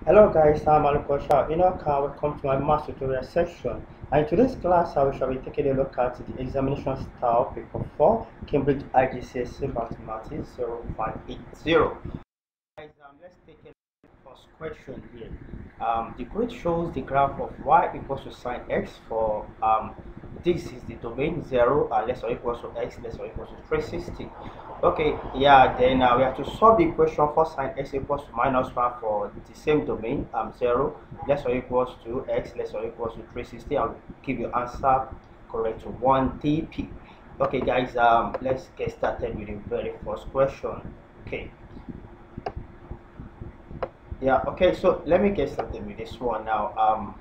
Hello guys, I'm Alukosha. Welcome to my math tutorial section. And in today's class, I shall be taking a look at the examination style paper 4, Cambridge IGCSE Mathematics 0580. Guys, let's take a look at the first question here. The grid shows the graph of y equals to sine x for this is the domain 0 less or equals to x less or equals to 360. Okay, yeah, then we have to solve the equation for sine x equals to minus 1 for the same domain 0 less or equals to x less or equals to 360. I'll give you answer correct to 1 dp. Okay guys, let's get started with the very first question. Okay, yeah, okay, so let me get started with this one now.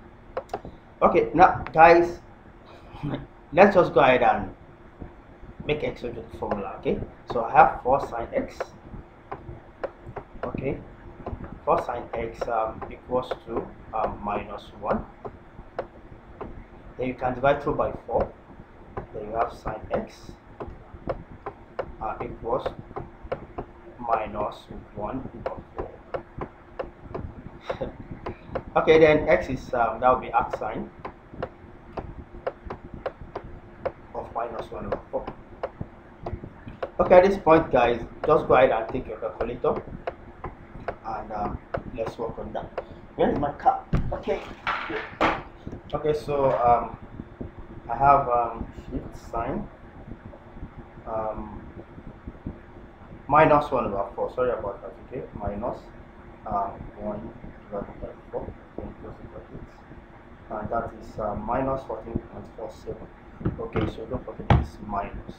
Okay, now guys, let's just go ahead and make x into the formula. Okay, so I have 4 sine x. Okay, 4 sine x equals to minus 1. Then you can divide through by 4. Then you have sine x equals minus 1 over 4. Okay, then x is that will be arc sine of minus 1 over 4. Okay, at this point guys, just go ahead and take your calculator and let's work on that. Where's my car? Okay, so I have shift sine minus 1 over 4. Sorry about that. Okay, minus 1 divided by 4, then close the brackets, and that is minus 14.47. okay, so don't forget this minus.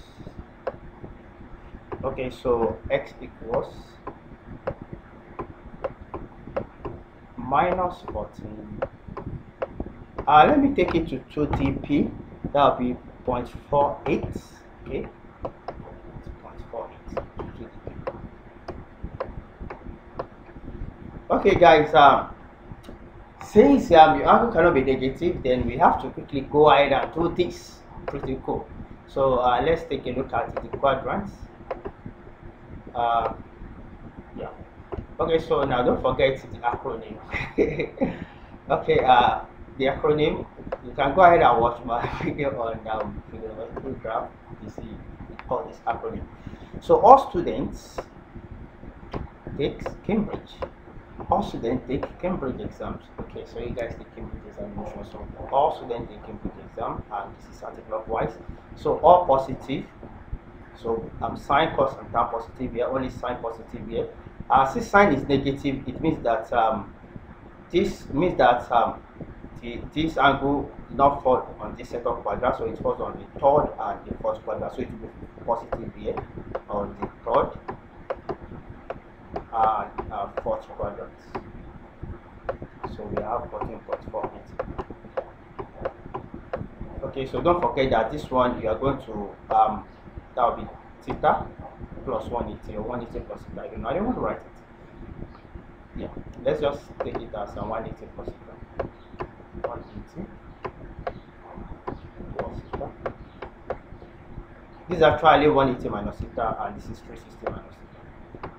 Okay, so x equals minus 14. Let me take it to 2 dp. That will be 0.48. Okay, 0.48. Okay guys, since your angle cannot be negative, then we have to quickly go ahead and do this. Pretty cool. So let's take a look at the quadrants. Yeah, okay, so now don't forget the acronym. Okay, the acronym, you can go ahead and watch my video on Trigonometry Graph to see all this acronym. So all students take Cambridge. All students take Cambridge exams. Okay, so you guys take Cambridge examination. So all students take Cambridge exam, and this is anti-clockwise. So all positive. So sine, cos, and tan positive here. Only sine positive here. Since sine is negative, it means that this means that this angle does not fall on this second quadrant, so it falls on the third and the fourth quadrant. So it will be positive here on the third and fourth quadrants. So we have 14.48. Okay, so don't forget that this one you are going to that will be theta plus 180 or 180 plus theta. I don't want to write it. Yeah, let's just take it as 180 plus theta. 180 plus theta. This is actually 180 minus theta, and this is 360 minus theta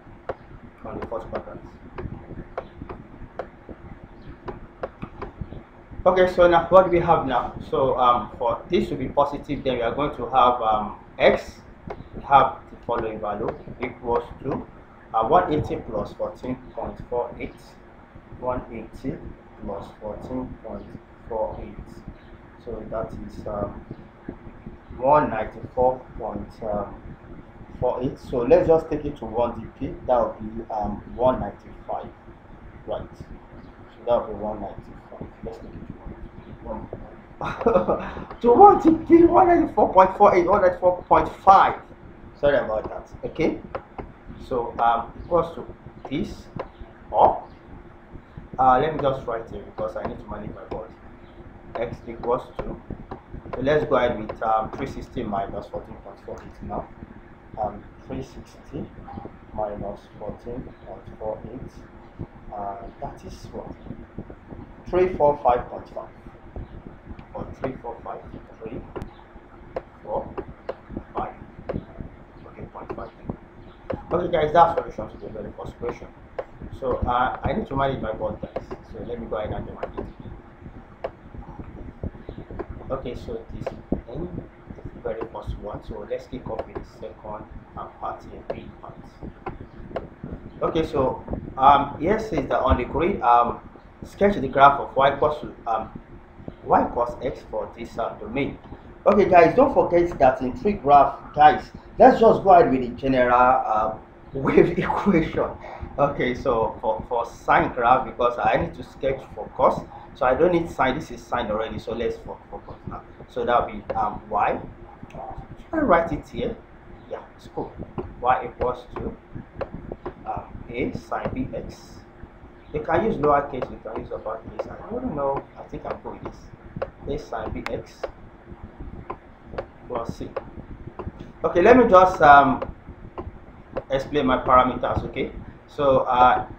on the fourth quadrant. Okay, so now what do we have now? So for this to be positive, then we are going to have x. We have the following value equals to 180 plus 14.48. 180 plus 14.48. So that is 194.48. So let's just take it to 1 dp. That will be 195, right? So that will be 195. Let's take it to 1 dp. 194.48, 194.5. Sorry about that. Okay, so equals to this, or let me just write it because I need to manage my board. X equals to, so let's go ahead with 360 minus 14.48 now. 360 minus 14.48, that is what? 345.5 or 345, 345. Okay, 0.5. Okay guys, that's solution to the very first question. So I need to manage my board guys. So let me go ahead and do my it. Okay, so this is the very first one. So let's kick off with the second part here, B part. Okay, so here says that on the grid, sketch the graph of y equals x for this domain. Okay, guys, don't forget that in tree graph, guys, let's just go ahead with the general wave equation. Okay, so for sine graph, because I need to sketch for cos, so I don't need sine. This is sine already, so let's focus now. So that'll be y. I write it here. Yeah, it's cool. Y equals to a sine bx. You can use lowercase, you can use uppercase. I don't know. I think I'm good with this. A sine bx plus c. Okay, let me just explain my parameters. Okay, so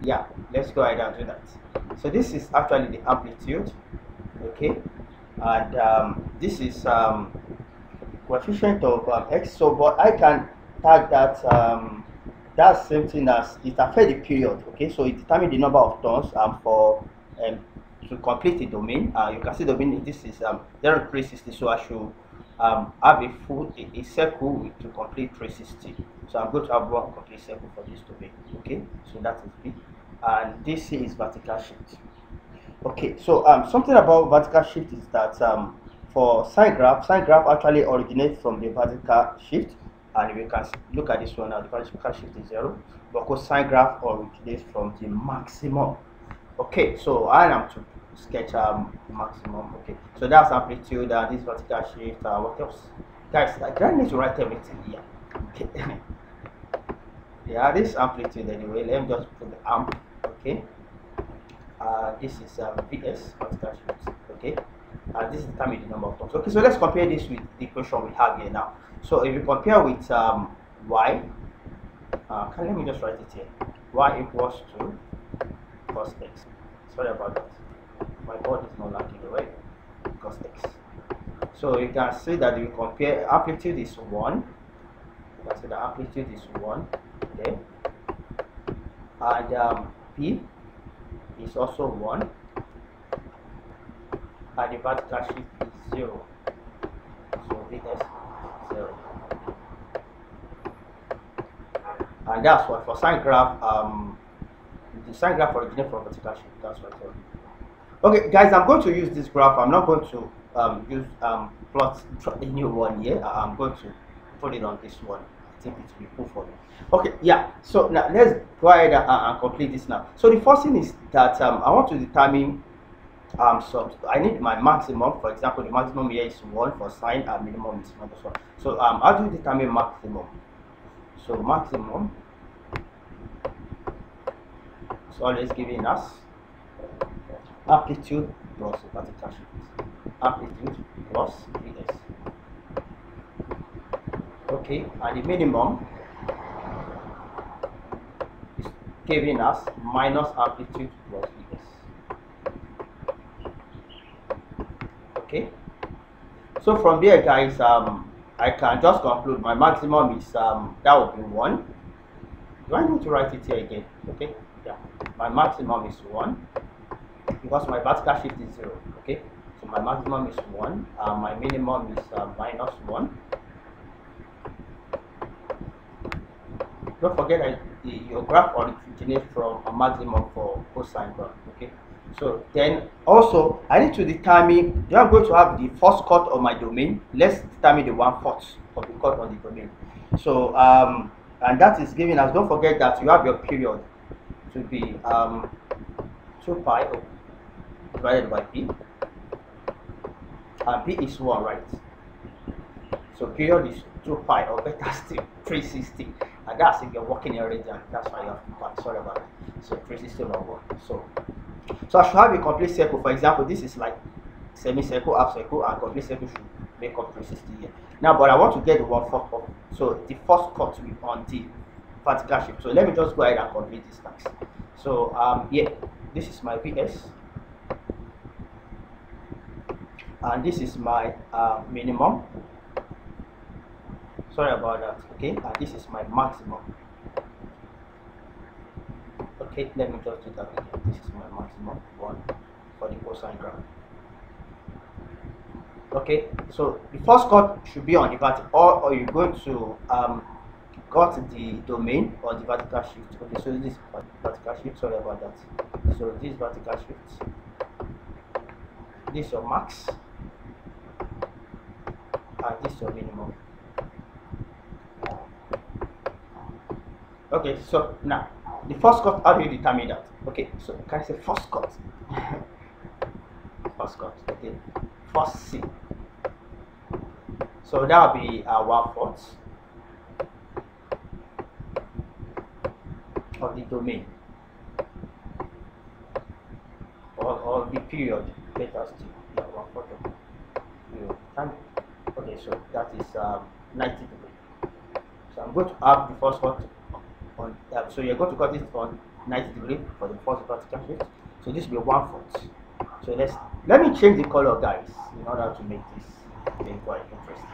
yeah, let's go ahead and do that. So this is actually the amplitude. Okay, and this is coefficient of x. So but I can tag that that's same thing as it affects the period. Okay, so it determines the number of turns for to complete the domain. You can see the domain, this is 0 to 360, so I should have a full a circle to complete 360. So I'm going to have one complete circle for this domain. Okay, so that is B, and this is vertical shift. Okay, so something about vertical shift is that for sine graph actually originates from the vertical shift, and we can look at this one now. The vertical shift is 0, but cosine graph originates from the maximum. Okay, so I am to sketch maximum. Okay, so that's amplitude, and this vertical shift. What else, guys? I don't need to write everything here. Okay. Yeah, this amplitude anyway. Let me just put the amp. Okay. This is Vs vertical shift. Okay. This is determine the number of turns. Okay, so let's compare this with the equation we have here now. So if you compare with y, let me just write it here. Y equals to cos x. Sorry about that. My board is not liking the way. Cos x. So you can see that if you compare, amplitude is 1. You can see the amplitude is 1. Okay. And P is also 1. And the vertical shift is 0. So Vs 0. And that's what for sine graph, the sine graph originates from vertical shift. That's what I told you. Okay, guys, I'm going to use this graph. I'm not going to use plot a new one here. I'm going to put it on this one. I think it will be cool for me. Okay, yeah. So now let's go ahead and complete this now. So the first thing is that I want to determine so I need my maximum. For example, the maximum here is 1 for sine, and minimum is -1. So how do you determine maximum? So maximum is always giving us amplitude plus vertical shift. Amplitude plus Vs. Okay, and the minimum is giving us minus amplitude plus Vs. Okay, so from there, guys, I can just conclude my maximum is that would be 1. Do I need to write it here again? Okay, yeah, my maximum is 1 because my vertical shift is 0. Okay, so my maximum is 1, my minimum is -1. Don't forget that your graph originates from a maximum for cosine graph. Okay, so then also I need to determine, I'm going to have the first cut of my domain. Let's determine the 1/4 of the cut on the domain. So and that is giving us, don't forget that you have your period to be 2 pi divided by p, and p is 1, right? So period is 2 pi, or better still 360, and that's if you're working in a region. That's why you have to pi. Sorry about that. So 360 over 1. So I should have a complete circle. For example, this is like semicircle, half circle, and complete circle should make up 360 here. Now, but I want to get the 1/4 of, so the first cut will be on the vertical shift. So let me just go ahead and complete this task. So yeah, this is my Vs, and this is my minimum. Sorry about that. Okay, and this is my maximum. Okay. Okay, let me just do that again. This is my maximum one for the cosine graph. Okay, so the first cut should be on the vertical, or you're going to cut the domain or the vertical shift. Okay, so this vertical shift, sorry about that. So this vertical shift, this is your max, and this is your minimum. Okay, so now the first cut, how do you determine that? Okay, so can I say first cut? First cut, okay, first C. So that will be 1/4 of the domain or the period. Let us do 1/4 of the period. Okay, so that is 90 degrees. So I'm going to have the first cut on. So you're going to cut it on 90 degrees for the first vertical shift. So this will be 1/4. So let me change the color, guys, in order to make this thing quite interesting.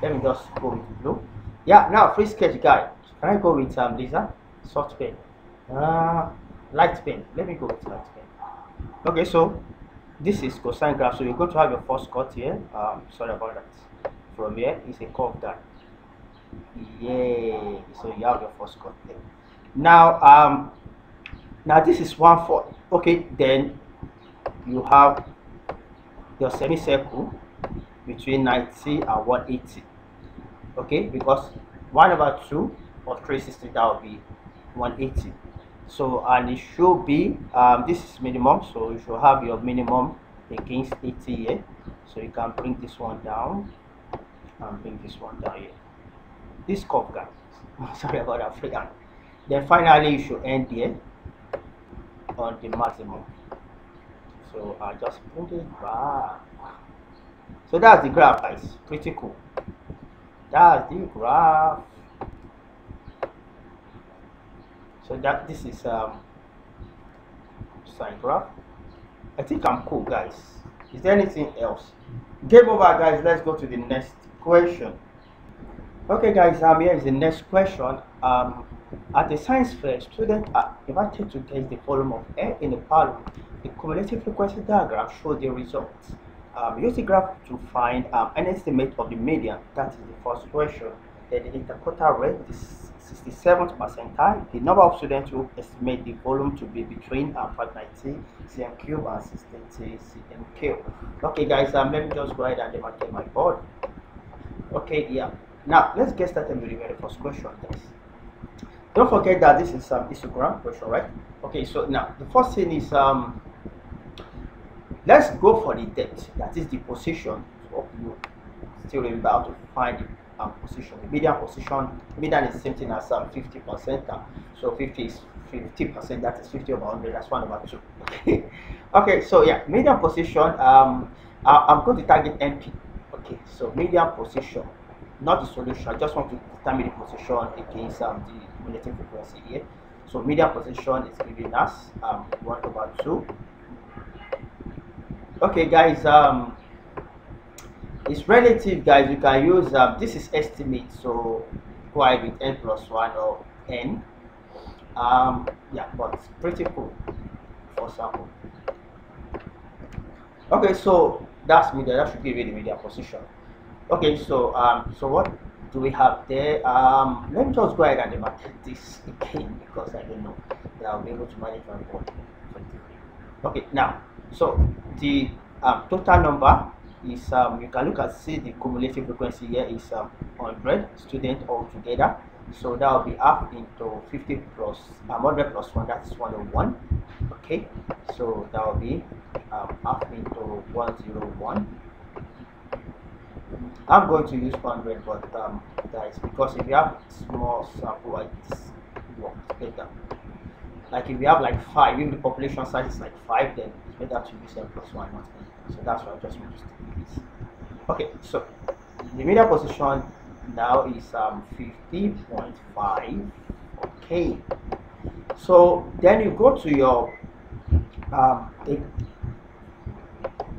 Let me just go with blue. Yeah, now free sketch guy. Can I go with laser, soft pen, light pen? Let me go with light pen. Okay, so this is cosine graph. So you're going to have your first cut here. Sorry about that. From here is a curve guy. Yeah. So you have your first cut there. Now this is 1/4. Okay, then you have your semicircle between 90 and 180. Okay, because 1/2 of 360, that will be 180. So and it should be this is minimum, so you should have your minimum against 80 here. So you can bring this one down and bring this one down here. This curve, guys. Sorry about that freehand. Then finally you should end here on the maximum. So I just bring it back. So that's the graph, guys. Pretty cool. That's the graph. So this is sine graph. I think I'm cool, guys. Is there anything else? Game over, guys. Let's go to the next question. Okay, guys. Here is the next question. At the science fair, students are invited to guess the volume of air in a balloon. The cumulative frequency diagram shows the results. Use the graph to find an estimate of the median. That is the first question. Then the interquartile range is 67th percentile. The number of students who estimate the volume to be between 590 cm cube and 630 cm cube. Okay, guys, let me just go ahead and demarcate my board. Okay, yeah. Now let's get started with the very first question, guys. Don't forget that this is histogram question, right? Okay, so now the first thing is let's go for the depth, that is the position. So you still remember how to find the position. The median position, median is the same thing as 50%. So 50 is 50%, that is 50 over 100, that's 1/2. Okay. Okay, so yeah, median position, I'm going to target NP. Okay, so median position, not the solution. I just want to determine the position against the cumulative frequency here. So median position is giving us 1/2. Okay, guys, it's relative, guys. You can use this is estimate, so go ahead with n plus 1 or n. Yeah, but it's pretty cool for sample. Okay, so that's median. That should give you the median position. Okay, so so what do we have there? Let me just go ahead and demarcate this again because I don't know that I'll be able to manage my board. Okay, now so the total number is you can look at see the cumulative frequency here is 100 students altogether. So that will be half into 50 plus 100 plus 1, that is 101. Okay, so that will be half into 101. I'm going to use 100, but guys, because if you have small sample like this, works better. Like if you have like 5, if the population size is like 5, then it's better to use n plus 1, not n. So that's why I just want to stick with this. Okay, so the median position now is 50.5. Okay, so then you go to your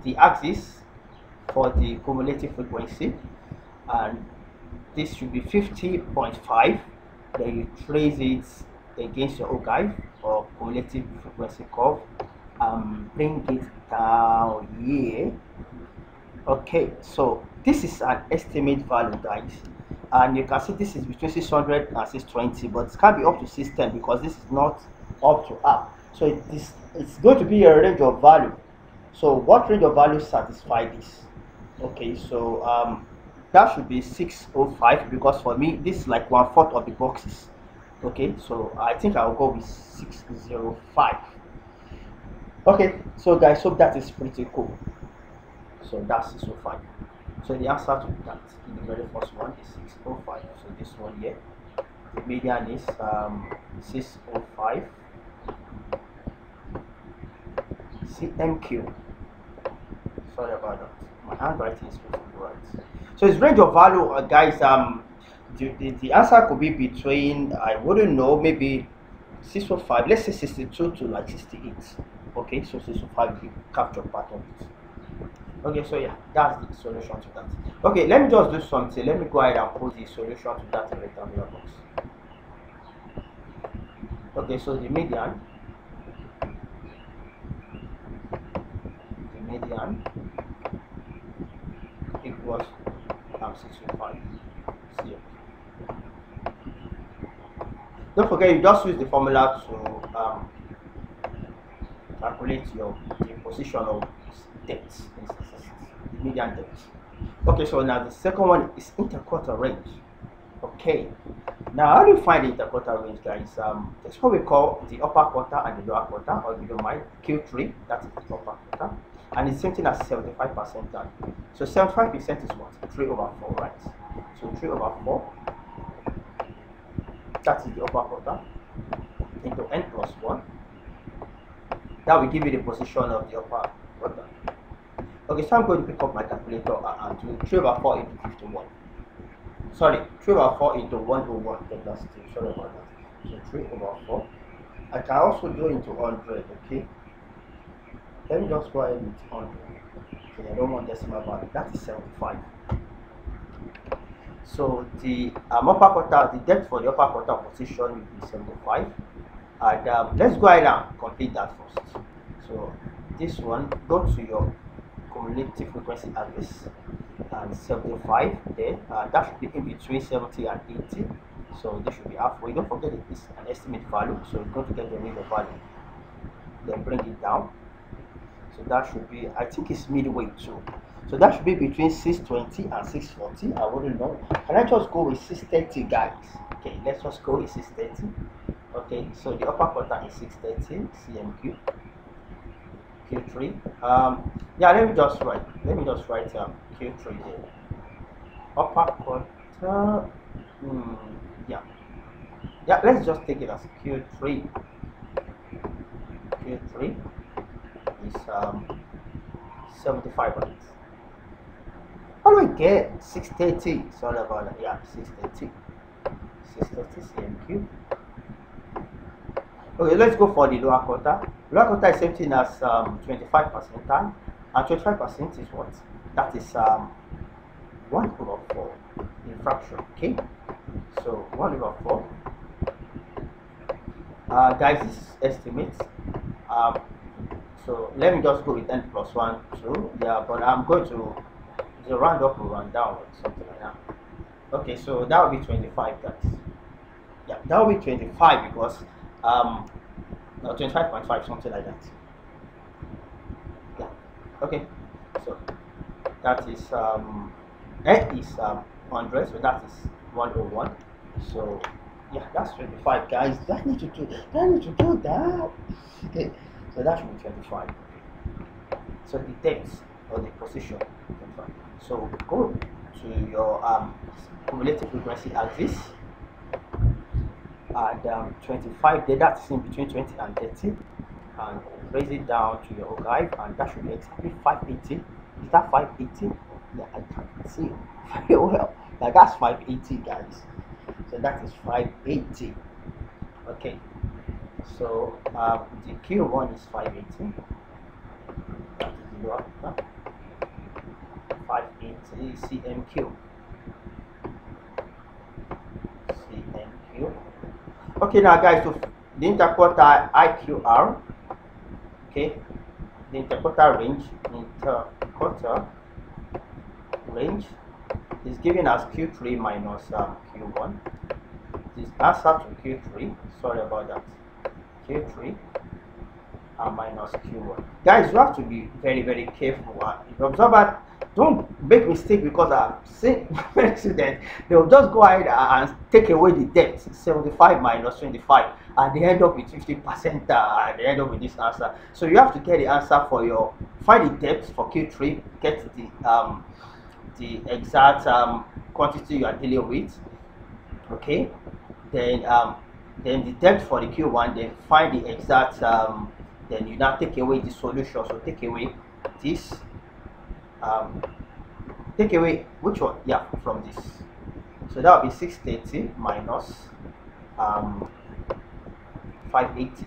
the axis for the cumulative frequency, and this should be 50.5. Then you trace it against your ogive or cumulative frequency curve and bring it down here. Okay, so this is an estimate value, guys, and you can see this is between 600 and 620, but it can be up to 610 because this is not up to up. So it's going to be a range of value. So what range of values satisfy this? Okay, so that should be 605 because for me this is like 1/4 of the boxes. Okay, so I think I'll go with 605. Okay, so guys, hope that is pretty cool. So that's 605. So the answer to that in the very first one is 605. So this one here, the median is 605 CMQ. Sorry about that. My handwriting is pretty right. So its range of value, guys, the answer could be between, I wouldn't know, maybe 605, let's say 62 to like 68. Okay, so 605 will capture part of it. Okay, so yeah, that's the solution to that. Okay, let me just do something. Let me go ahead and put the solution to that in the rectangular box. Okay, so the median equals 605 CM. Don't forget, you just use the formula to calculate the position of depth, the median depth. Okay, so now the second one is interquartile range. Okay, now how do you find the interquartile range, guys? That's what we call the upper quarter and the lower quarter, or if you don't mind, Q3, that is the upper quarter, and it's something as 75% done. So 75% is what? 3/4, right? So 3/4, that is the upper quarter, into n plus 1. That will give you the position of the upper quarter. Okay, so I'm going to pick up my calculator and do 3/4 into 51. Sorry, 3/4 into 101. That's 2. Sorry about that. So 3/4. I can also do into 100. Okay. Let me just go ahead with 100. Okay, I don't want decimal value. That is 75. So the upper quarter, the depth for the upper quarter position will be 75. And let's go ahead and complete that first. So this one, go to your cumulative frequency axis and 75 there. That should be in between 70 and 80. So this should be halfway. Don't forget it is an estimate value, so you're going to get the range of value. Then bring it down. So that should be, I think it's midway too. So that should be between 620 and 640. I wouldn't know. Can I just go with 630, guys? Okay, let's just go with 630. Okay, so the upper quarter is 630 CMQ. Q3. Yeah, let me just write Q3 there. Upper quarter. Yeah, let's just take it as Q3. Q3 is 75, right? How do I get 630? Sorry about that. Yeah, 630 CMQ. Okay, let's go for the lower quarter. Lower quarter is something as 25% time, and 25% is what? That is 1/4 in fraction. Okay, so 1/4. Guys, this is estimates. So let me just go with n plus 1, 2. Yeah, but I'm going to round up or round down or something like that. Okay, so that will be 25, guys. Yeah, that will be 25 because 25.5, something like that. Yeah. Okay. So that is n is 100, so that is 101. So yeah, that's 25, guys. Do I need to do that? Okay. So that should be 25. So the depth or the position. 25. So go to your cumulative frequency axis. And 25 there, that's in between 20 and 30, and raise it down to your archive, and that should be exactly 580. Is that 580? Yeah, I can't see very well. Like that's 580, guys. So that is 580. Okay, so the Q1 is 580. That is the lower, 580 CMQ. Okay, now guys, so the interquartile IQR, okay, the interquartile range is given as Q3 minus Q1. This answer to Q3, sorry about that, Q3 minus Q1. Guys, you have to be very, very careful. If you observe that, don't make mistake, because I've seen many students, they'll just go ahead and take away the depth, 75 minus 25, and they end up with 50%, and they end up with this answer. So you have to get the answer for your, find the depth for Q3, get the exact quantity you are dealing with, okay, then the depth for the Q1, then find the exact then you now take away the solution. So take away this, take away which one? Yeah, from this. So that will be 630 minus 580.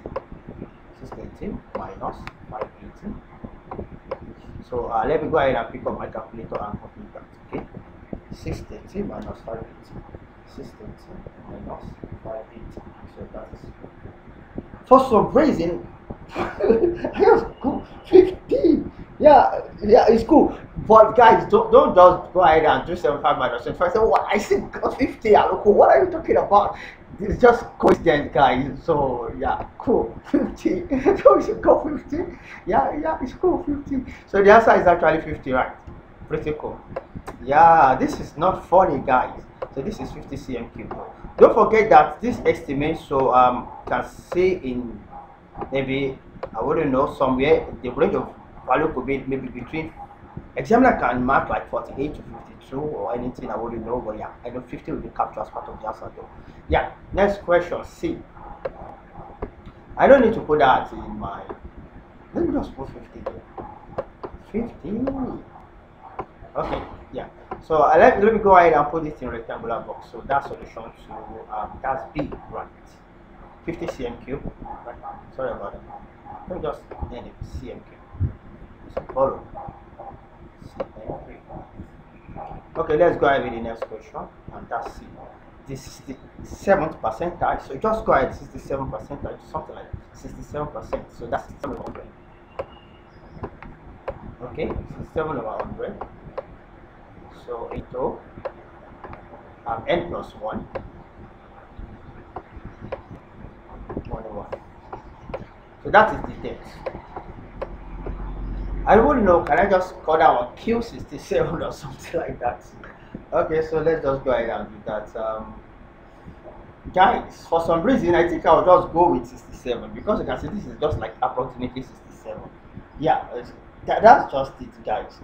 630 minus 580. So let me go ahead and pick up my calculator and complete that. Okay, 630 minus 580. 630 minus 580. So that's, for some reason, I just go 50. Yeah, it's cool. But guys, don't just go ahead and do 75 minus 25. So what, I see got 50. What are you talking about? It's just coincidence, guys. So yeah, cool. 50. So we should go 50. Yeah, it's cool. 50. So the answer is actually 50, right? Pretty cool. Yeah, this is not funny, guys. So this is 50 cm cube. Don't forget that this estimate, so can say in maybe, I wouldn't know, somewhere the range of value could be maybe between, examiner can mark like 48 to 52 or anything, I wouldn't know, but yeah, I know 50 will be captured as part of the answer though. Yeah, next question, C. I don't need to put that in my, let me just put 50 there. 50. Okay, yeah. So let me go ahead and put it in rectangular box. So that's solution to that's B, right? 50 cm cube, right? Sorry about that. Let me just name it cm cube. So follow cm cube. Okay, let's go ahead with the next question, and that's C. This is the 7th percentile. So just go ahead, 67 percentile, something like 67%. So that's 7 over 100. Okay, 67 over 100. So into n plus 1. 1 over. So that is the depth. I wouldn't know, can I just call that one Q67 or something like that? Okay, so let's just go ahead and do that. Guys, for some reason I think I'll just go with 67, because you can see this is just like approximately 67. Yeah, that's just it, guys.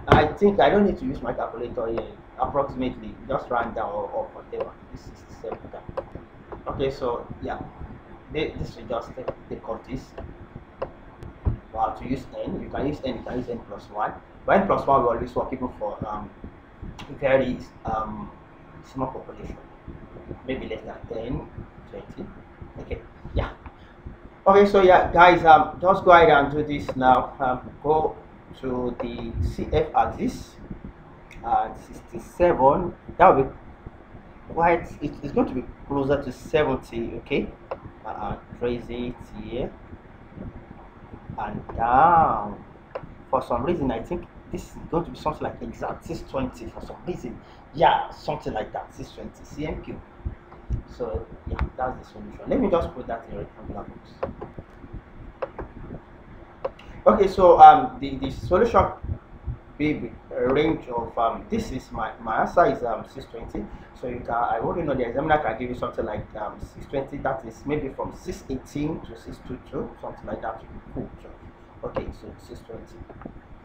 I think I don't need to use my calculator here. Approximately, just round down or whatever. This is 67. Okay, so yeah, this will just take off this. Wow, to use n, you can use n plus 1. But n plus 1 will always work even for very small population, maybe less than 10, 20. Okay, yeah. Okay, so yeah, guys, just go ahead and do this now. Go to the CF axis, 67. That will be quite, it's going to be closer to 70. Okay, trace it here and down. For some reason, I think this is going to be something like exact 620 for some reason. Yeah, something like that, 620 cm cube. So yeah, that's the solution. Let me just put that in rectangular box. Okay, so the solution be a range of this is my answer is 620. So you can, I wouldn't know, the examiner can give you something like 620, that is maybe from 618 to 622, something like that. Cool. So, okay, so 620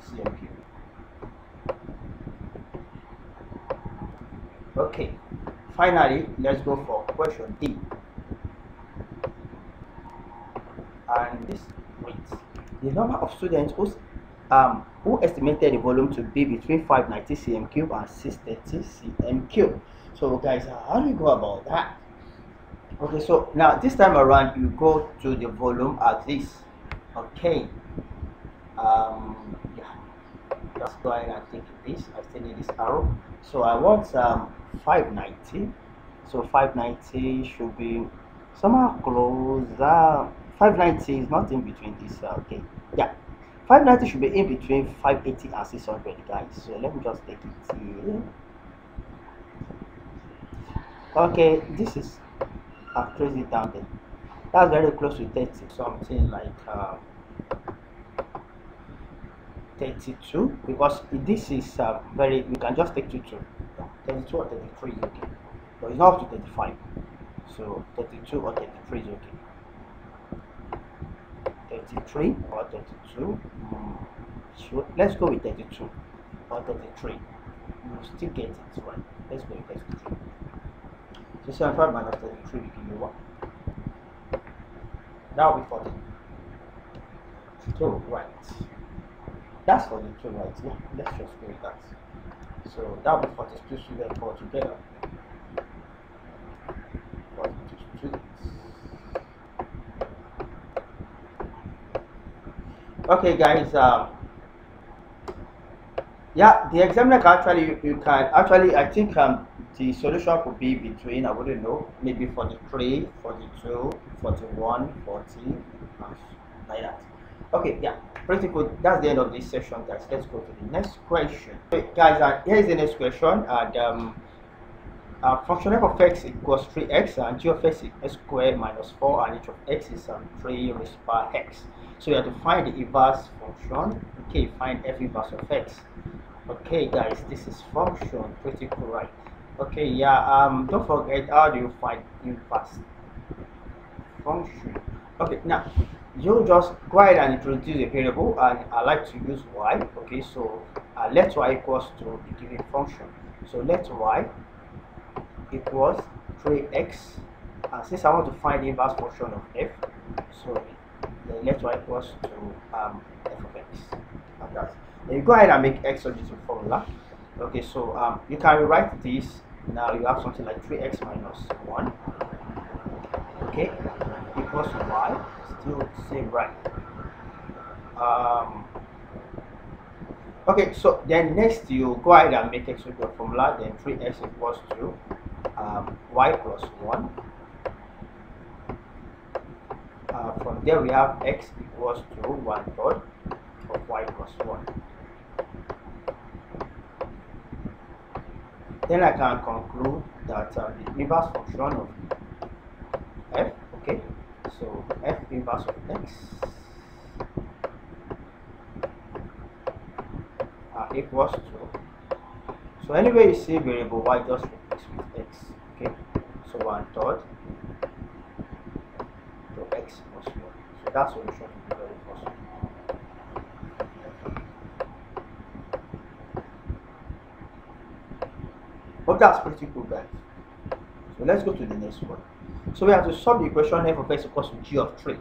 cm cube. Okay, finally let's go for question D. And this reads, the number of students who estimated the volume to be between 590 cm cube and 630 cm cube. So guys, how do you go about that? Okay, so now this time around you go to the volume as this. Okay, yeah, just go ahead and take this. I still need this arrow. So I want 590. So 590 should be somehow close. 590 is not in between this. Okay, yeah, 590 should be in between 580 and 600, guys. So let me just take it here. Okay, this is crazy down there. That's very close to 30, something like 32, because this is very, we can just take 32 or 33 is okay, but it's not up to 35. So 32 or 33 is okay. 33 or 32. Sure. Let's go with 32 or 33. We'll still get it right. Let's go with 33. So 75 minus 33 will give you what? That will be 40. So right. That's 42, right? Yeah. Let's just go with that. So that will be 42 students all together. 42 students. Okay, guys. Yeah, the examiner can actually, you can actually, I think the solution could be between, I wouldn't know, maybe 43, 42, 41, 40, like that. Okay, yeah, pretty good. That's the end of this session, guys. Let's go to the next question. Okay, guys, here is the next question. And function f of x equals 3x, and g of x is x squared minus 4, and h of x is 3 raised by x. So you have to find the inverse function. Okay, find f inverse of x. Okay, guys, this is function, pretty cool, right? Okay, yeah, don't forget, how do you find inverse function? Okay, now you just go ahead and introduce a variable, and I like to use y. Okay, so let y equals to the given function. So let y equals 3x, and since I want to find the inverse function of f, so let y equals to f of x, like that. Then you go ahead and make x subject to formula. Okay, so you can rewrite this. Now you have something like 3x minus 1, okay, equals to y, still same, right? Okay, so then next you go ahead and make x subject to formula. Then 3x equals to y plus 1. From there we have x equals to 1/3 of y plus 1. Then I can conclude that the inverse function of f, okay, so f inverse of x equals to, so anyway you see variable y, just replace with x, okay, so 1/3 to x plus 1. So that solution will be very possible. But that's pretty cool, guys. So let's go to the next one. So we have to solve the equation f of x equals to g of 3.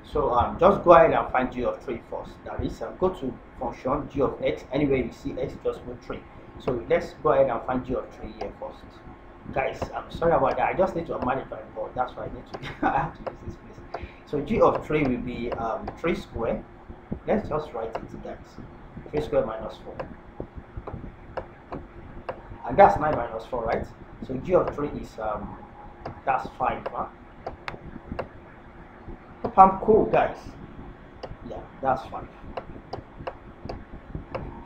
So just go ahead and find g of 3 first. That is, go to function g of x. Anywhere you see x, just put 3. So let's go ahead and find g of 3 here first. Guys, I'm sorry about that. I just need to manage my board. That's why I need to. I have to use this place. So g of 3 will be 3 squared. Let's just write it, guys. 3 squared minus 4. And that's 9 minus 4, right? So g of 3 is that's 5, huh? Hope I'm cool, guys. Yeah, that's 5.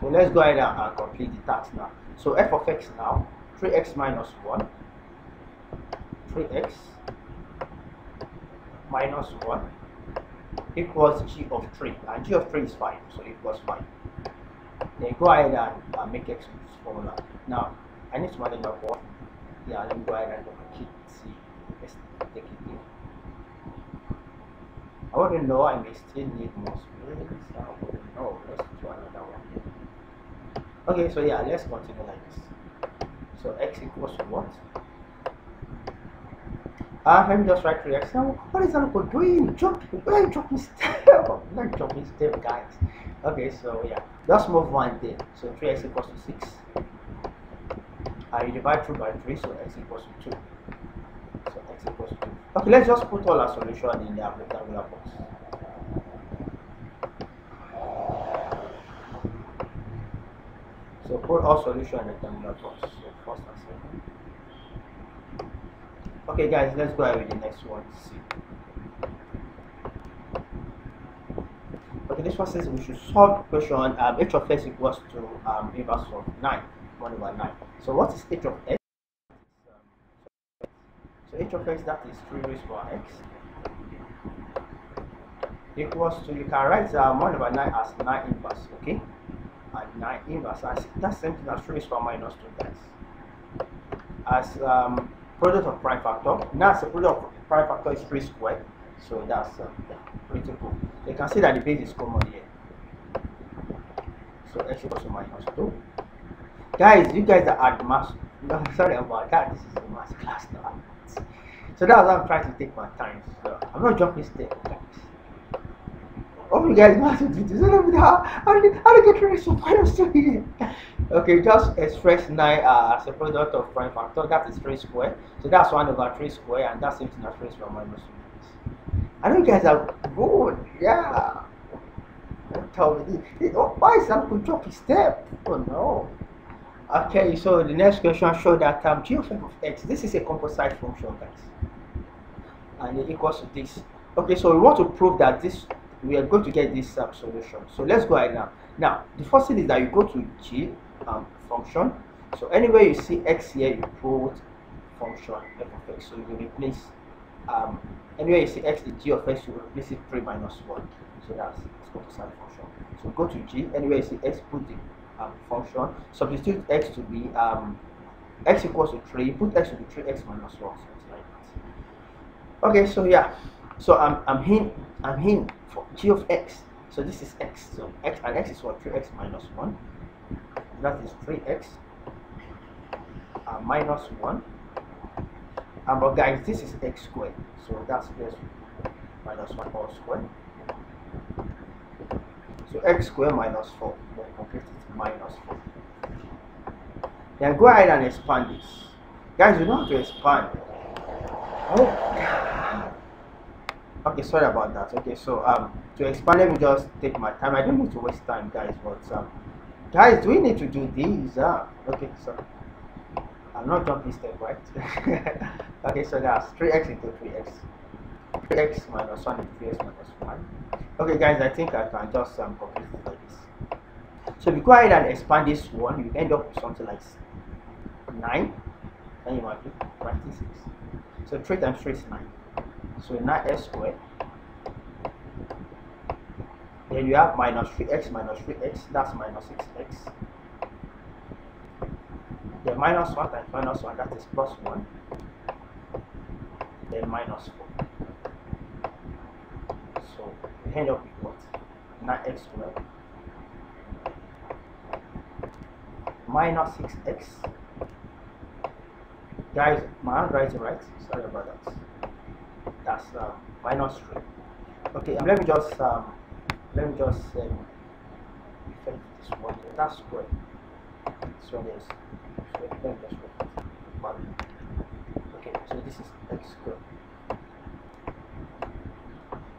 So let's go ahead and complete the task now. So f of x now, 3x minus 1, 3x minus 1 equals g of 3, and g of 3 is 5, so equals 5. Then go ahead and make x with this formula. Now I need to manage my board. Yeah, let me go ahead and duplicate. See, let's take it here. I wouldn't know, I may still need more space. I wouldn't know. Let's do another one. Okay, so yeah, let's continue like this. So x equals to what? Let me just write 3x. Now, what is Uncle doing? Jumping? Why are you jumping step? Not jumping step, guys. Okay, so yeah, just move one there. So 3x equals to 6. You divide 2 by 3, so x equals to 2. So x equals to 2. Okay, let's just put all our solution in the rectangular box. So put all solution in the rectangular box. So first and second. Okay guys, let's go ahead with the next one. See. Okay, this one says we should solve the question h of x equals to inverse of 9, 1 over 9. So what is h of x? So h of x, that is 3 raised to x, equals to, you can write 1 over 9 as 9 inverse, okay? And 9 inverse, that's same thing as 3 raised to minus 2 guys. As product of prime factor. Now as the product of prime factor is 3 squared, so that's pretty cool. You can see that the base is common here. So x equals to minus 2. Guys, you guys are at math. No, sorry about that. This is a math class now. So that's why I'm trying to take my time. So I'm not jumping step, guys. Hope you guys know how to do this. How to get rid of minus 2 here. Okay, just express 9 as a product of prime factor. That is 3 squared. So that's 1 over 3 squared, and that's something that 3 squared minus 2. I know you guys are good. Yeah. Don't tell me this. Oh, why is that to drop a step? Oh no. Okay, so the next question shows that g of f of x, this is a composite function, guys, and it equals to this. Okay, so we want to prove that this, we are going to get this solution. So let's go ahead now. Now, the first thing is that you go to g function. So anywhere you see x here, you put function f of x. So you replace anywhere you see x in g of x, you replace it 3 minus 1. So that's composite function. So go to g, anywhere you see x, put the function, substitute x to be x equals to 3, put x to be 3x minus 1, something like that. Okay, so yeah, so I'm in for g of x. So this is x, so x, and x is what, 3x minus 1, that is 3x minus 1. But guys, this is x squared, so that's plus minus 1 all squared. So x squared minus 4, then complete it, minus 4. Then go ahead and expand this. Guys, you know how to expand. Oh, okay, sorry about that. Okay, so to expand, let me just take my time. I don't need to waste time, guys, but guys, do we need to do these? Okay, so I'm not jumping step, right? Okay, so that's 3x into 3x. 3x minus 1 into 3x minus 1. Okay guys, I think I can just complete it like this. So if you go ahead and expand this one, you end up with something like 9. Can you imagine? 26. So 3 times 3 is 9. So 9x squared. Then you have minus 3x minus 3x, that's minus 6x. Then minus 1 times minus 1, that is plus 1. Then minus 4. So we end up with what? 9x squared minus 6x. Guys, my handwriting, right? Sorry about that. That's minus 3. Okay, let me just effect this one. That's squared. This one is squared. Let me just square it. Okay, so this is x squared.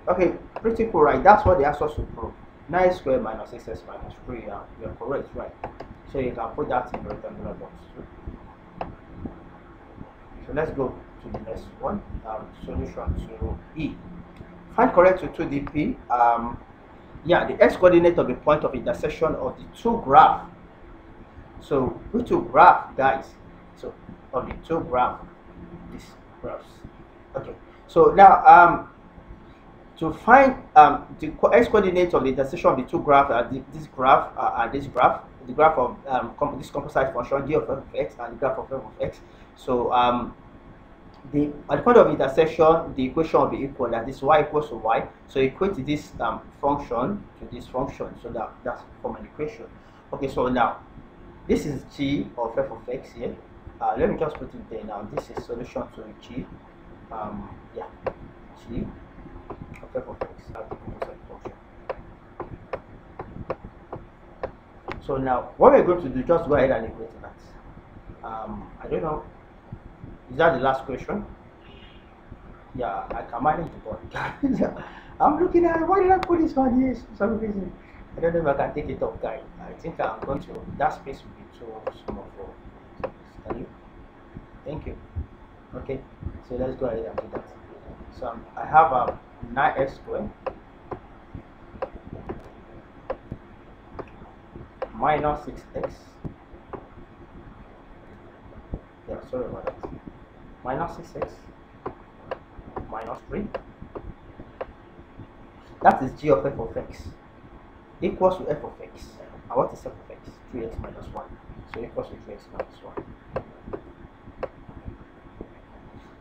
Okay, pretty cool, right? That's what they asked us to prove. 9 squared minus 6x minus 3. You're correct, right? So you can put that in the rectangular box too. So let's go to the next one. Solution to E. Find correct to 2DP. Yeah, the x-coordinate of the point of intersection of the two graphs. So we took graph, guys. So of the two graphs, these graphs. Okay. So now to find the x-coordinate of the intersection of the two graphs, this graph and this graph, the graph of this composite function d of f of x and the graph of f of x. So at the point of intersection, the equation will be equal, that is y equals to y. So equate this function to this function, so that's from an equation. Okay, so now this is g of f of x here. Let me just put it there now. This is solution to g. Yeah, g of f of x as the composite function. So now what we're going to do, just go ahead and equate that. I don't know. Is that the last question? Yeah, I can manage the board. I'm looking at, why did I put this one here for some reason? I don't know if I can take it up, guys. I think I'm going to, that space will be too small for. Can you? Thank you. Okay, so let's go ahead and do that. So I have 9x squared minus 6x. Yeah, sorry about that. Minus 6x minus 3. That is g of f of x equals to f of x. And what is f of x? 3x minus 1. So equals to 3x minus 1.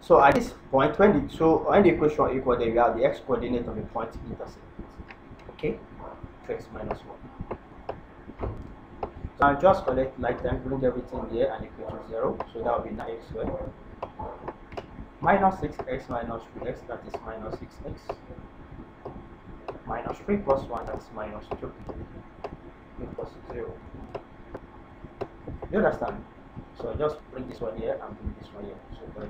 So at this point, when the equation are equal, then we have the x coordinate of the point intersect. Okay, 3x minus 1. So I'll just collect like that, bring everything here and equal to 0. So that will be 9x squared minus 6x minus 3x, that is minus 6x, minus 3 plus 1, that is minus 2, equals to 0. You understand? So just bring this one here and bring this one here. So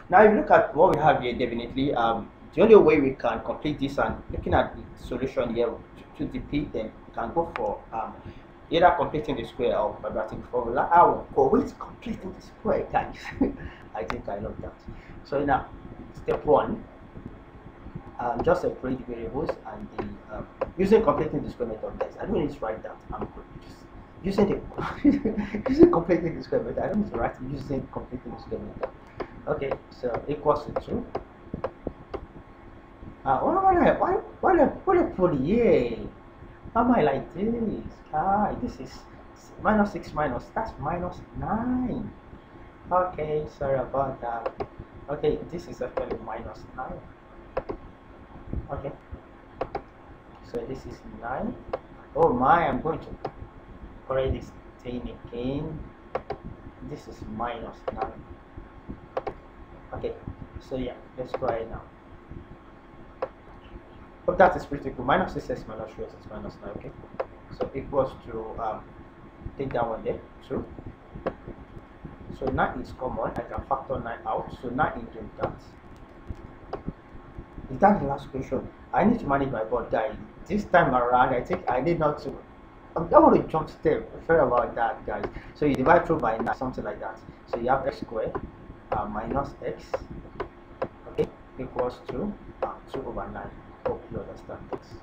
now if you look at what we have here, definitely the only way we can complete this, and looking at the solution here to depict them, can go for either completing the square or quadratic formula. I will go with completing the square, guys. I think I love that. So now step 1, just separate the variables and the using completing the square method, guys. I don't need to write that. I'm just using the using completing the square method. I don't need to write using completing the square method. Okay, so equals to 2. Why I put here? How am I like this? This is minus 6 minus, that's minus 9. Okay, sorry about that. Okay, this is actually minus 9. Okay, so this is 9. Oh my, I'm going to correct this thing again. This is minus 9. Okay, so yeah, let's go ahead now. Hope that is pretty cool. Minus 6x minus 3x is minus 9. Okay, so equals to take that one there, 2. So 9 is common. I can factor 9 out. So 9 into that. Is that the last question? I need to manage my board, guys. This time around, I think I need not to. I don't want to jump step. Sorry about that, guys. So you divide through by 9, something like that. So you have x squared minus x, okay, equals to 2 over 9. Hope you understand this.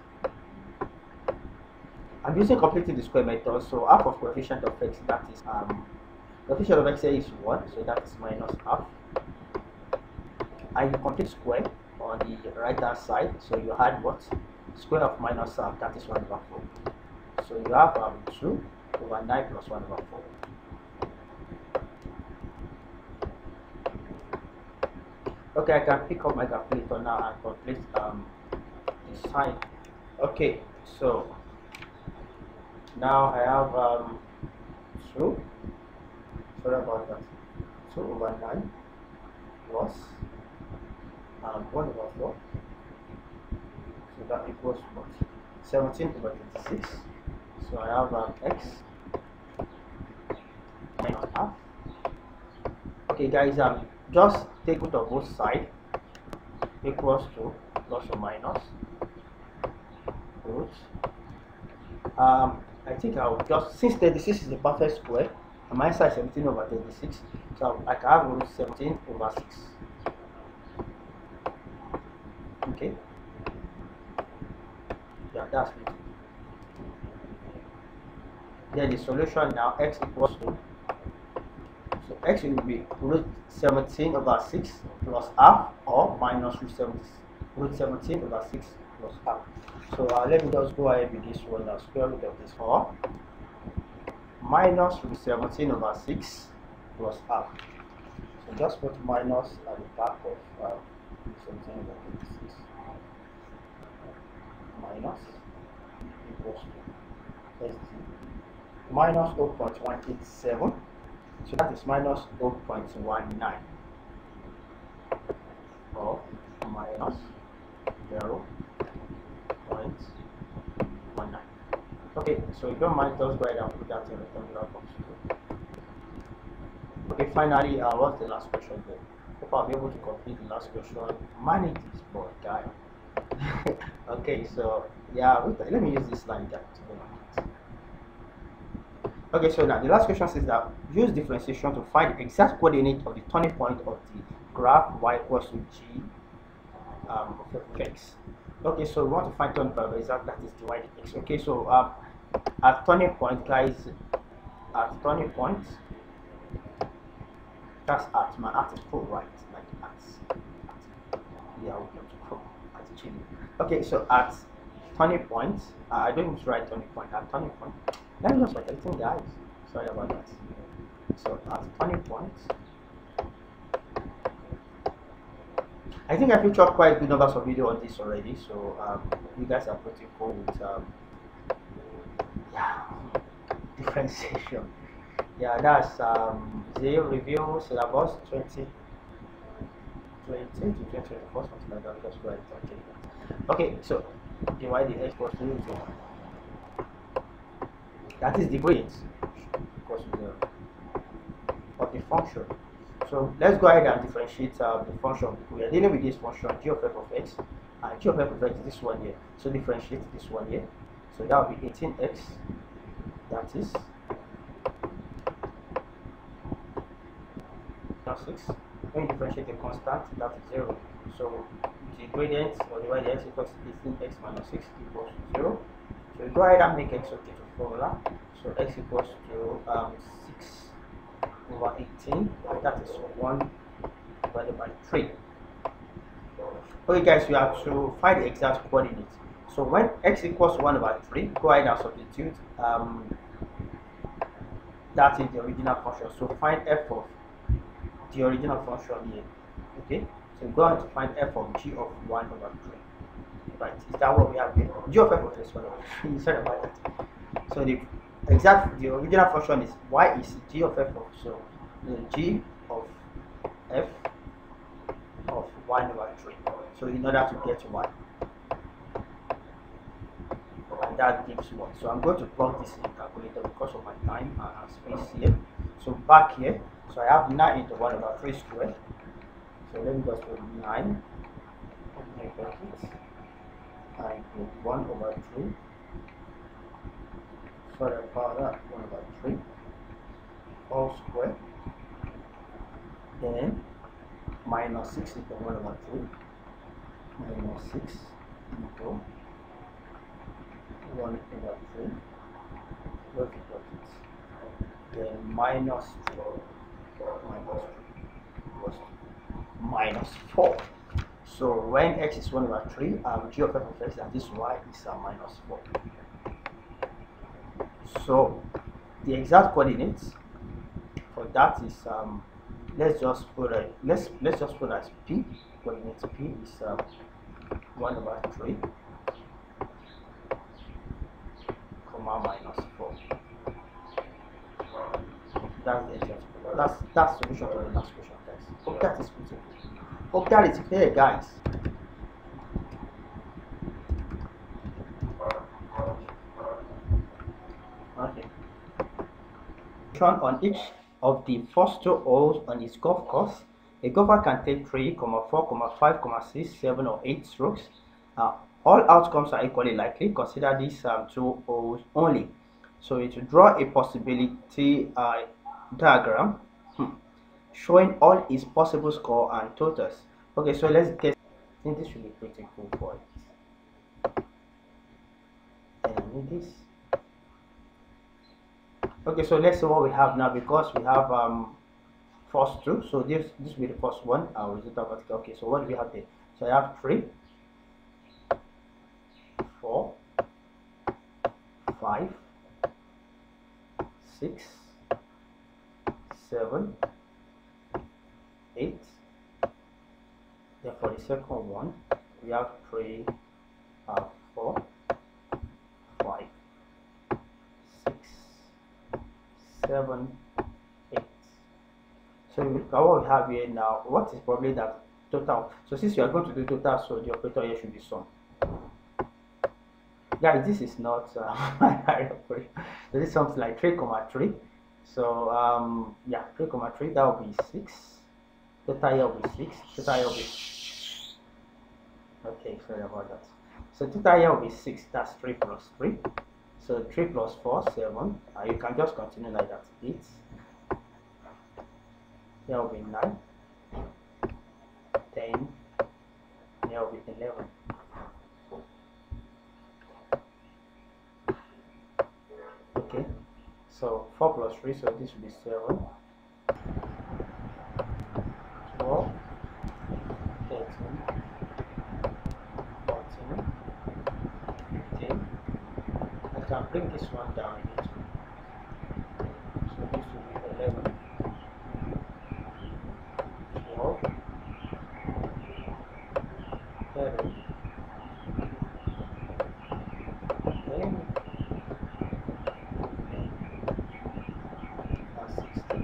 I'm using completing the square method. So half of coefficient of x, that is coefficient of x here is 1, so that is minus half. And you complete square on the right hand side, so you add what? Square of minus half, that is 1 over 4. So you have 2 over 9 plus 1 over 4. Okay, I can pick up my calculator now and complete the sign. Okay, so now I have 2. Sorry about that. 2 over 9 plus 1 over 4. So that equals what? 17 over 26. So I have x minus half. Okay, guys, just take root of both sides, equals to plus or minus root. I think I'll just, since 36 is the perfect square, and my side 17 over 36, so I can have root 17 over 6. Okay, yeah, that's it. Then the solution now, x equals to, so x will be root 17 over 6 plus half, or minus root 17 over 6 plus half. So let me just go ahead with this one now. Square root of this 4 minus root 17 over 6 plus half. So just put minus at the back of 17 over 26 minus equals to minus 0.187. So that is minus 0.19 or minus 0.19. Okay, so if you don't mind, just go ahead and put that in the terminal box. Okay, finally, what's the last question there? Hope I'll be able to complete the last question. Manage this board, guy. Okay, so yeah, let me use this line there to go on. Okay, so now the last question says that use differentiation to find the exact coordinate of the turning point of the graph y equals to g of x. Okay, so we want to find turning point exact, that is divided x. Okay, so at turning point, guys, at turning point, that's at my at is full right, like at yeah, we have to put at the chin. Okay, so at turning point, I don't need to write turning point. At turning point, let me just write everything, guys. Sorry about that. So at turning point, I think I featured quite good numbers of video on this already. So you guys are pretty cool with yeah, differentiation. Yeah, that's zero review syllabus 2020 to 2024, something like that. Just write it. Okay, so divide the x equals to 0. That is the weight equals to 0 of the function. So let's go ahead and differentiate the function. We are dealing with this function g of f of x, and g of f of x is this one here. So differentiate this one here. So that will be 18x. That is 6. When you differentiate the constant, that is 0. So the gradient or divide the x equals 18x minus 6 equals to 0. So we go ahead and make x okay to formula. So x equals to 6 over 18, that is 1 divided by 3. Okay guys, we have to find the exact coordinates. So when x equals 1 over 3, go ahead and substitute that is the original function. So find f of the original function here. Okay, so go ahead to find f of g of 1 over 3. Right, is that what we have here? G of f of x 1 over 3. Sorry about that. So the original function is y is g of f of, so g of f of 1 over 3. So in order to get y, and that gives 1. So I'm going to plug this in the calculator because of my time and space here. So back here, so I have 9 into 1 over 3 squared. So let me just put 9 into 1 over 3. Sorry about that, 1 over 3 all square, then minus 6 into 1 over 3, minus 6 into 1 over 3, what equals it, then minus 4, minus 4. So when x is 1 over 3, g of f of x, and this y is minus 4. So the exact coordinates for that is let's just put as p. Coordinates p is 1 over 3 comma minus 4. That's the exact. That's solution to the last question, guys. Hope that is pretty good. Hope that is clear, guys. Okay. On each of the first 2 holes on his golf course, a golfer can take 3, 4, 5, 6, 7, or 8 strokes. All outcomes are equally likely. Consider these 2 holes only. So it will draw a possibility diagram showing all his possible score and totals. Okay, so let's get. I think this should be pretty cool for it. And I need this. Okay, so let's see what we have now, because we have first 2. So this will be the first one. Horizontal vertical. Okay, so what do we have there? So I have 3, 4, 5, 6, 7, 8. Then for the second one, we have 3, 4, 5, 6, 7, 8. So what we have here now, what is probably that total? So since you are going to do total, so the operator here should be sum. Guys, this is not my operator. So this is something like 3, 3. So yeah, 3, 3, that will be 6. Total here will be 6. Total here will be. Okay, sorry about that. So total here will be 6. That's 3 plus 3. So 3 plus 4, 7. You can just continue like that. 8. Here will be 9. 10, there will be 11. Okay, so 4 plus 3, so this will be 7, 12, 13, 14, 15. I can bring this one down a little. So this will be 11, 12, 13, 10, and 16.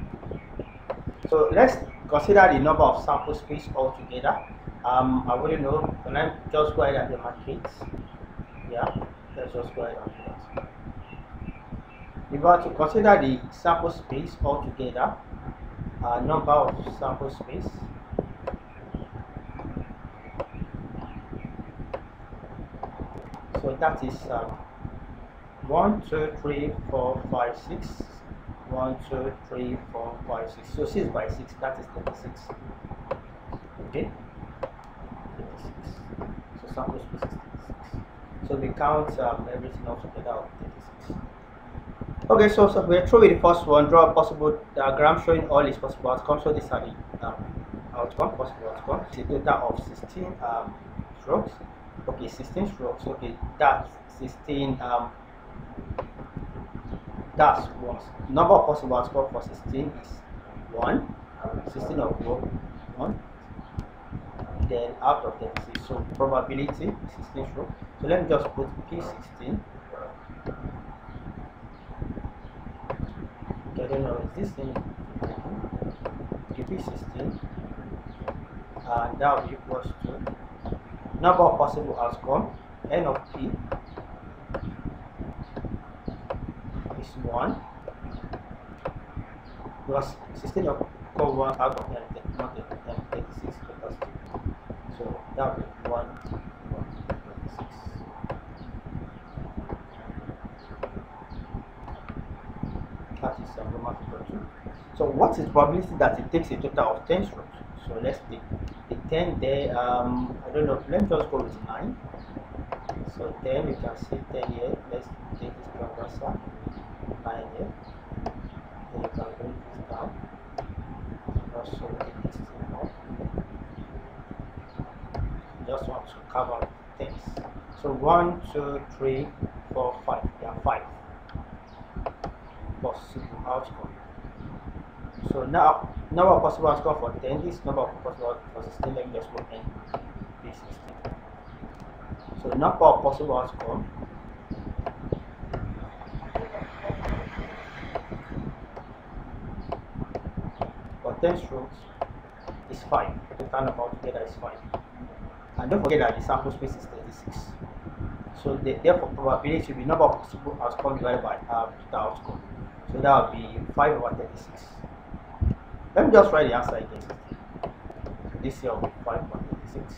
So let's consider the number of sample space altogether. I wouldn't know. Can I just go ahead and demarcate? Yeah, let's just go ahead and do that. If we are to consider the sample space altogether, number of sample space, so that is 1, 2, 3, 4, 5, 6. 1, 2, 3, 4, 5, 6. So 6 by 6, that is 36. Okay, 36. So sample space is 36. So we count everything all together of 36. Okay, so we're through with the first one. Draw a possible diagram showing all its possible outcomes. So these are the possible outcomes. It's a total of 16 strokes. Okay, 16 strokes. Okay, that's 16. That's 1. Number of possible outcomes for 16 is 1. 16 of 1. Then out of 36. So probability 16 strokes. So let me just put P16. Okay, I don't know, is this thing? Okay, P16. And that will be equals to number of possible outcomes. N of P is 1. Plus 16 of 1 out of 10, not 36 plus 2. So that will be 1, 36. That is Roman equal 2. So what is probability that it takes a total of 10 strokes? So let's take the 10 there. I don't know, let's just go with 9. So 10, you can see 10 here. Let's take this transversal 9 here. Then you can bring this down. Also make this thing up. Just want to cover 10. So 1, 2, 3, 4, 5. There are 5 possible outcome. So now number of possible outcome for 10, this number of possible outcome for 16, let me just put n P16. So number of possible outcome for 10 strokes is 5. The total number altogether is 5. And don't forget that the sample space is 36. So therefore probability will be number of possible outcomes divided by total outcome. So that will be 5 over 36. Let me just write the answer again. So this here will be 5 over 36.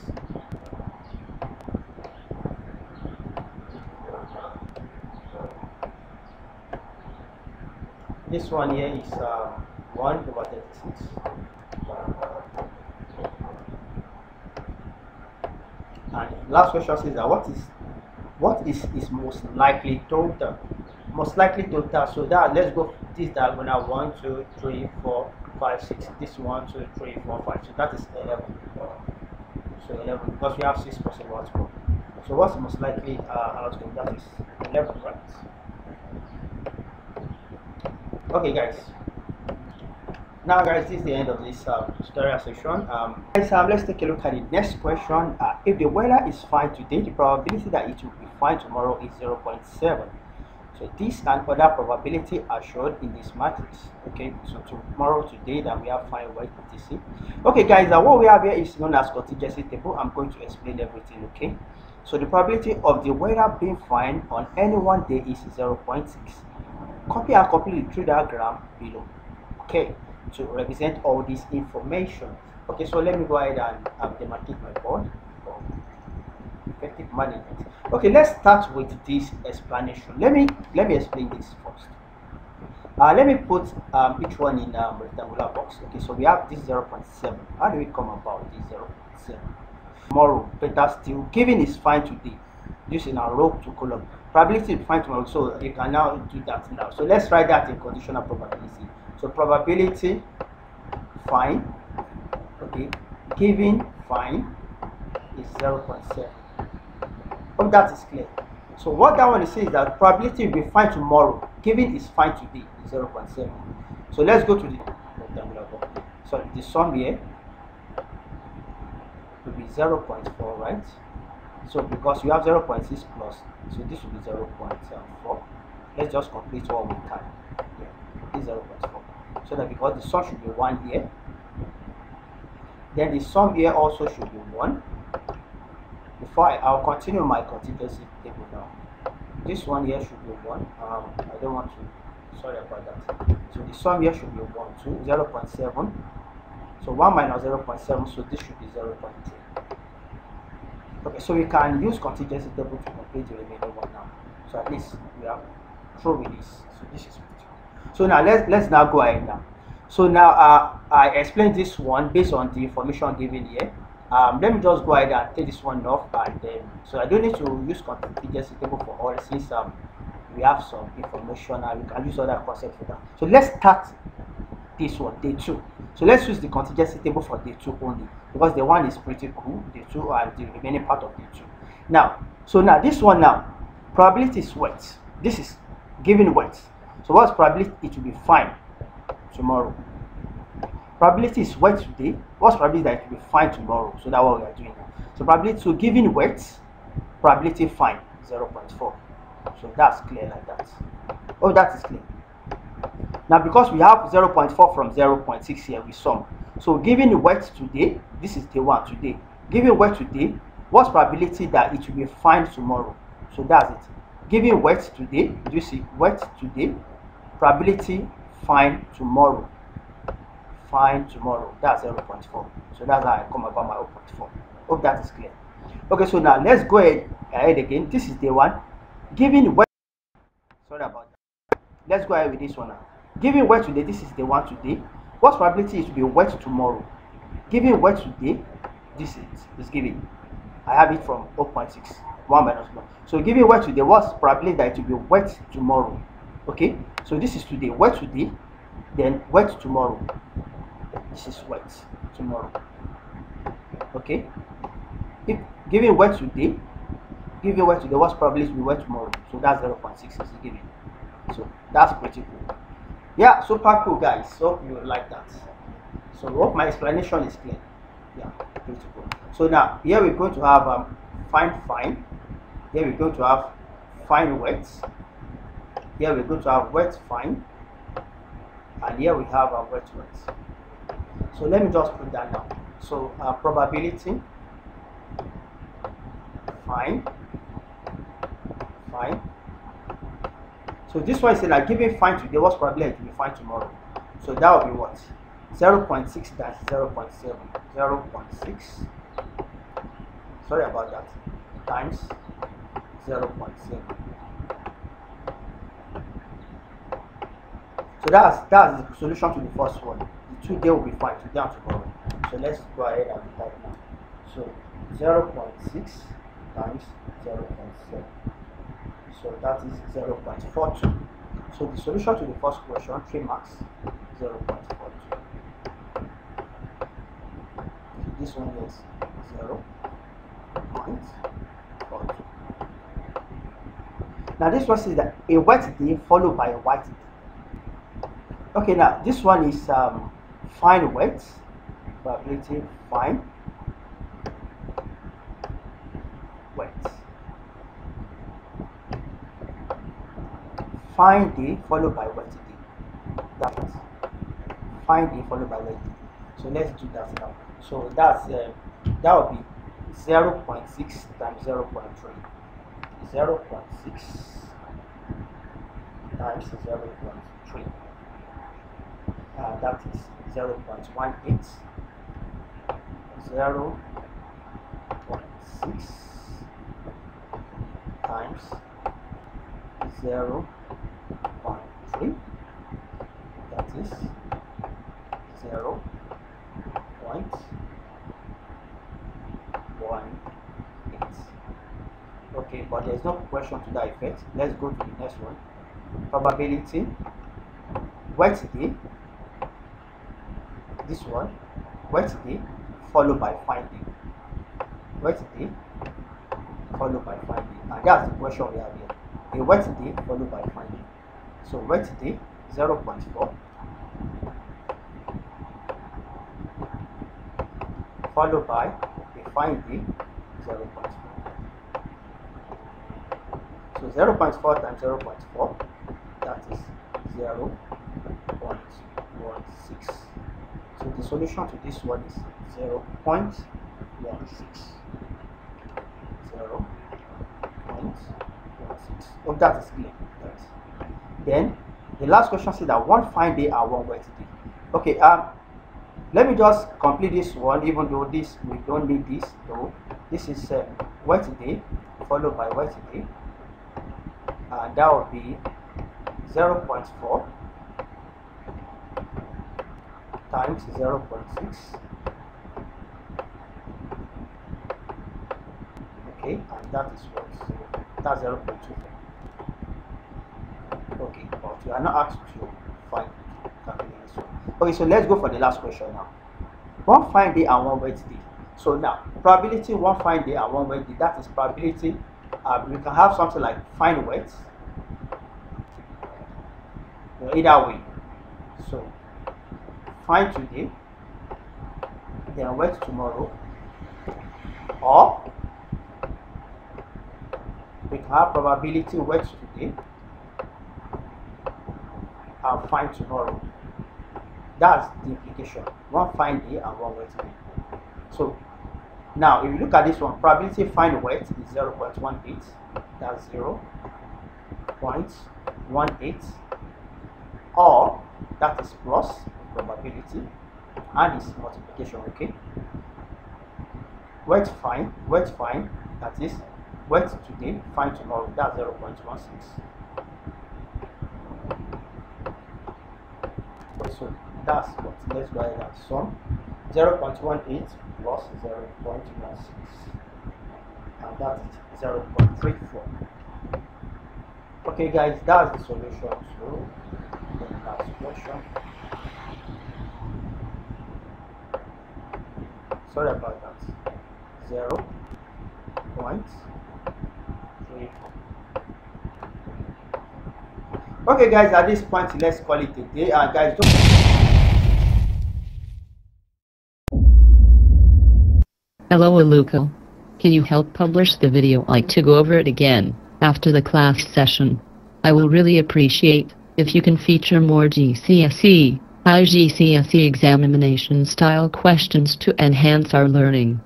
This one here is 1 over 36. And last question says that what is most likely total? Most likely total. So that let's go this diagonal 1, 2, 3, 4, 5, 6. This 1, 2, 3, 4, 5. So that is 11. So 11 because we have 6 possible outcomes. So what's the most likely outcome? That is 11, right? Okay, guys. Now, guys, this is the end of this tutorial section. Guys, let's take a look at the next question. If the weather is fine today, the probability that it will be fine tomorrow is 0.7. So this and other probability are shown in this matrix. Okay, so tomorrow, today, that we have fine weather, etc. Okay, guys, what we have here is known as contingency table. I'm going to explain everything. Okay, so the probability of the weather being fine on any one day is 0.6. Copy and copy the tree diagram below. Okay, to represent all this information. Okay, so let me go ahead and demarcate my board for effective management. Okay, let's start with this explanation. Let me explain this first. Let me put each one in rectangular box. Okay, so we have this 0.7. How do we come about this 0.7? Tomorrow, better still. Given is fine today, using our row to column. Probability is fine tomorrow, so you can now do that now. So let's write that in conditional probability. So probability fine, okay, given fine is 0.7. Hope that is clear. So what that one is saying is that probability will be fine tomorrow, given is fine today is 0.7. So let's go to the rectangular box. So the sum here will be 0.4, right? So because you have 0.6 plus, so this will be 0.4. Let's just complete what we can. Yeah, this 0.4. So that because the sum should be 1 here, then the sum here also should be 1. Before I'll continue my contingency table now. This one here should be 1. I don't want to, sorry about that. So the sum here should be 1, 2, 0.7. So 1 minus 0.7, so this should be 0.3. Okay, so we can use contingency table to complete the remaining one now. So at least we are through with this. So this is 50. So now let's now go ahead now. So now I explained this one based on the information given here. Let me just go ahead and take this one off, and then so I don't need to use contingency table for all since we have some information and we can use other concepts for that. So let's start this one, day 2. So let's use the contingency table for day 2 only, because the one is pretty cool, day 2 and the remaining part of day 2. Now, so now this one now, probability is wet. This is given wet. So what's probability? It will be fine tomorrow. Probability is wet today. What's probability that it will be fine tomorrow? So that's what we are doing now. So probability, so given wet, probability fine 0.4. So that's clear like that. Oh, that is clear. Now because we have 0.4 from 0.6 here, we sum. So given wet today, this is day 1 today. Given wet today, what's probability that it will be fine tomorrow? So that's it. Given wet today, do you see wet today? Probability fine tomorrow. Fine tomorrow. That's 0.4. So that's how I come about my 0.4. Hope that is clear. Okay, so now let's go ahead again. This is day 1. Given wet. Sorry about that. Let's go ahead with this one now. Given wet today, this is day 1 today. What's probability is to be wet tomorrow? Given wet today, this is given. I have it from 0.6. 1 minus 1. So given wet today, what's probability that it will be wet tomorrow? Okay, so this is today, wet today, then wet tomorrow. This is wet tomorrow. Okay, if given wet today, what's probability to be wet tomorrow? So that's 0.6 is given. So that's pretty cool. Yeah, super cool, guys. So you like that. So hope my explanation is clear. Yeah, pretty cool. So now here we're going to have fine. Here we're going to have fine wet. Here we're going to have wet fine. And here we have a wet. So let me just put that down. So probability fine. So this one is like given fine today, what's probability to be fine tomorrow? So that will be what? 0.6 times 0.7. 0.6. Sorry about that. Times 0.7. So that's the solution to the first one. The 2 day will be fine today and tomorrow. So let's go ahead and type now. So 0.6 times 0.7. So that is 0.42. So the solution to the first question, 3 marks, 0.42. This one is 0.42. Now this one says that a wet day followed by a white day. Okay, now this one is fine wet, probability fine wet. Fine day followed by wet day. That's fine day followed by wet day. So let's do that now. So that's that will be 0.6 times 0.3. 0.6 times 0.3. That is 0.18. 0.6 times 0.3. that is 0.18. Okay, but there's no question to that effect. Let's go to the next one. Probability, wet day, this one, wet day followed by fine day. Wet day followed by fine day. And that's the question we have here. A wet day followed by fine day. So wet day 0.4 followed by a fine day 0.4. So 0.4 times 0.4, that is 0.16. So the solution to this one is 0.16. 0.16. Hope that is clear. Yes. Then the last question says that one fine day and one wet day. Okay, let me just complete this one, even though this we don't need this though. This is wet day followed by wet day, and that would be 0.4 times 0.6. Okay, and that is what? That's 0.2. Okay, but you are not asked to find calculate this one. Okay, so let's go for the last question now. One fine day and one wet day. So now, probability one fine day and one wet day, that is probability. We can have something like fine wet, either way. So fine today, then wet tomorrow, or we can have probability wet today and fine tomorrow. That's the implication. One fine day and one wet day. So now if you look at this one, probability fine wet is 0.18. That's 0.18, or that is plus probability and its multiplication. Okay, wet fine, that is wet today, fine tomorrow, that's 0.16. So that's what, let's go ahead and sum 0.18 plus 0.16, and that is 0.34. Okay guys, that's the solution to the last question. Sorry about that. 0.34. Okay guys, at this point let's call it a day. Guys, don't Hello Aluko. Can you help publish the video? I'd like to go over it again after the class session. I will really appreciate if you can feature more GCSE, IGCSE examination style questions to enhance our learning.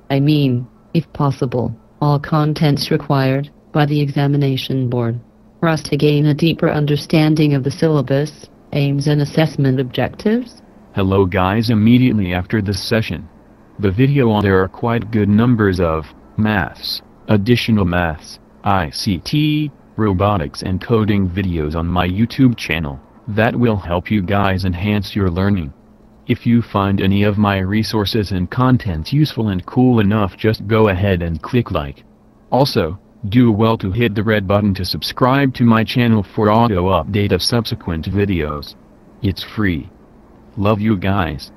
I mean, if possible, all contents required by the examination board for us to gain a deeper understanding of the syllabus, aims and assessment objectives. Hello guys, immediately after this session, the video there are quite good numbers of maths, additional maths, ICT, robotics and coding videos on my YouTube channel that will help you guys enhance your learning. If you find any of my resources and contents useful and cool enough, just go ahead and click like. Also, do well to hit the red button to subscribe to my channel for auto update of subsequent videos. It's free. Love you guys.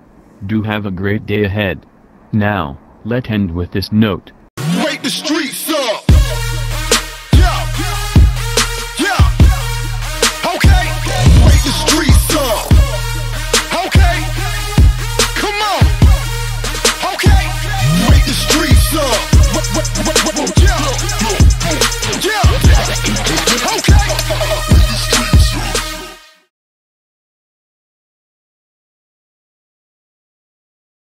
Do have a great day ahead. Now, let's end with this note. Break the streets.